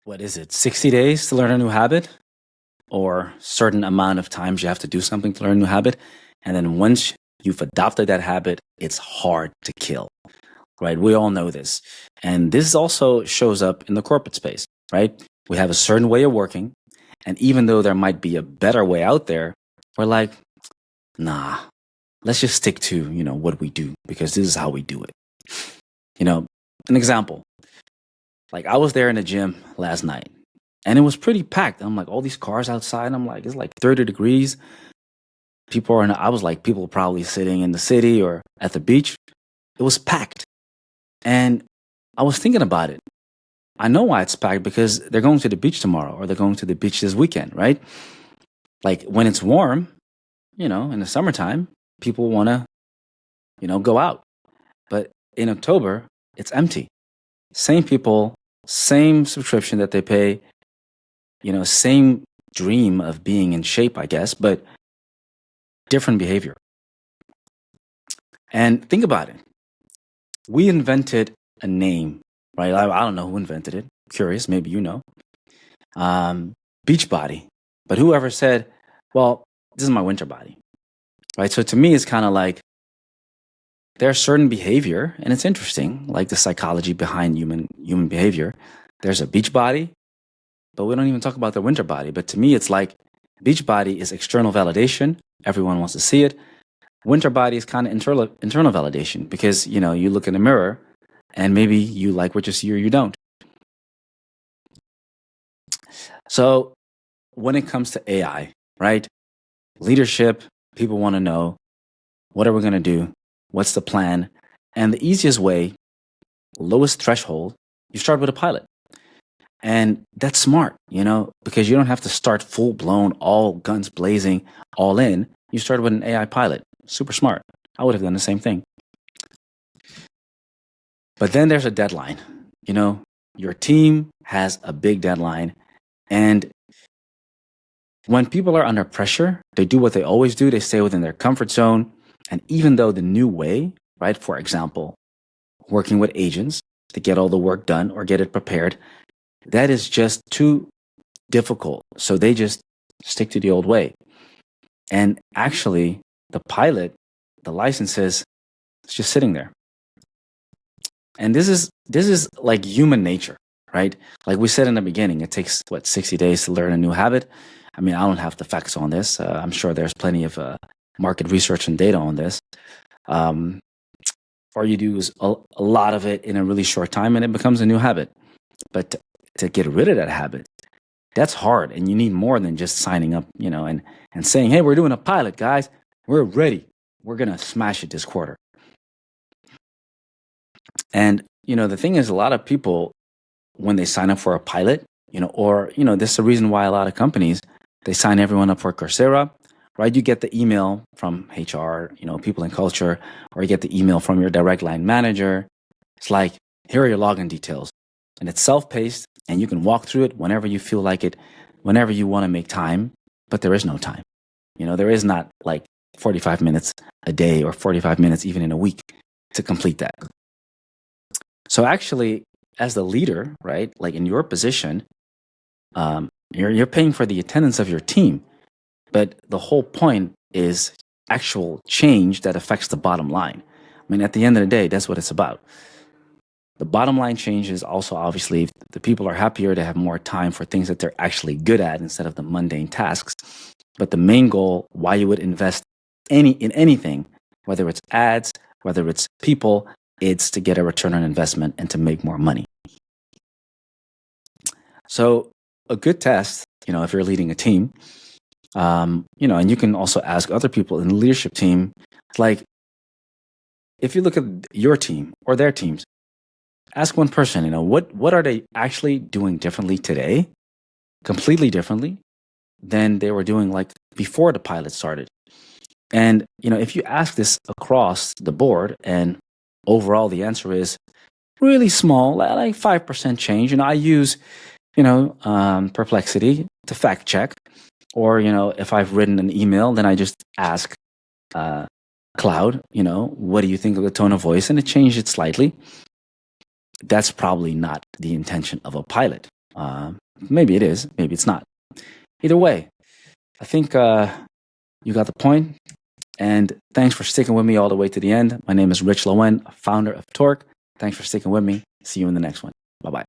what is it, 60 days to learn a new habit, or certain amount of times you have to do something to learn a new habit. And then once you've adopted that habit, it's hard to kill, right? We all know this. And this also shows up in the corporate space, right? We have a certain way of working. And even though there might be a better way out there, we're like, nah, let's just stick to, what we do because this is how we do it. An example, like I was there in the gym last night and it was pretty packed. I'm like, all these cars outside. I'm like, it's like 30 degrees. I was like, people probably sitting in the city or at the beach. It was packed. And I was thinking about it. I know why it's packed because they're going to the beach tomorrow or they're going to the beach this weekend, right? Like when it's warm, in the summertime, people want to, go out. But in October, it's empty. Same people, same subscription that they pay, same dream of being in shape, I guess, but different behavior. And think about it. We invented a name, right? I don't know who invented it. Curious, maybe you know. Beach body. But whoever said, well, this is my winter body, right? So to me, it's kind of like there's certain behavior, and it's interesting, like the psychology behind human behavior. There's a beach body, but we don't even talk about the winter body. But to me, it's like beach body is external validation. Everyone wants to see it. Winter body is kind of internal validation because, you look in the mirror and maybe you like what you see or you don't. So when it comes to AI, right? Leadership, people want to know, what are we going to do? What's the plan? And the easiest way, lowest threshold, you start with a pilot. And that's smart, because you don't have to start full blown, all guns blazing, all in. You start with an AI pilot. Super smart. I would have done the same thing. But then there's a deadline. Your team has a big deadline. And when people are under pressure, they do what they always do. They stay within their comfort zone. And even though the new way, right, for example, working with agents to get all the work done or get it prepared, that is just too difficult. So they just stick to the old way. And actually, the pilot, the licenses, it's just sitting there. And this is like human nature, right? Like we said in the beginning, it takes 60 days to learn a new habit. I mean, I don't have the facts on this. I'm sure there's plenty of market research and data on this. All you do is a lot of it in a really short time, and it becomes a new habit. But to get rid of that habit, that's hard, and you need more than just signing up, and saying, "Hey, we're doing a pilot, guys. We're ready. We're gonna smash it this quarter." And the thing is, a lot of people, when they sign up for a pilot, this is the reason why a lot of companies, they sign everyone up for Coursera, right? You get the email from HR, people in culture, or you get the email from your direct line manager. It's like, here are your login details. And it's self-paced, and you can walk through it whenever you feel like it, whenever you want to make time, but there is no time. There is not like 45 minutes a day or 45 minutes even in a week to complete that. So actually, as the leader, right, like in your position, you're paying for the attendance of your team. But the whole point is actual change that affects the bottom line. I mean, at the end of the day, that's what it's about. The bottom line changes also, obviously, the people are happier, they have more time for things that they're actually good at instead of the mundane tasks. But the main goal, why you would invest in anything, whether it's ads, whether it's people, it's to get a return on investment and to make more money. So a good test, if you're leading a team, and you can also ask other people in the leadership team, like, if you look at your team or their teams, ask one person, what are they actually doing differently today, completely differently than they were doing like before the pilot started. And, if you ask this across the board and overall the answer is really small, like 5% change, I use, Perplexity to fact check. Or, if I've written an email, then I just ask Cloud, what do you think of the tone of voice? And it changed it slightly. That's probably not the intention of a pilot. Maybe it is, maybe it's not. Either way, I think you got the point. And thanks for sticking with me all the way to the end. My name is Rich Loen, founder of Torque. Thanks for sticking with me. See you in the next one. Bye bye.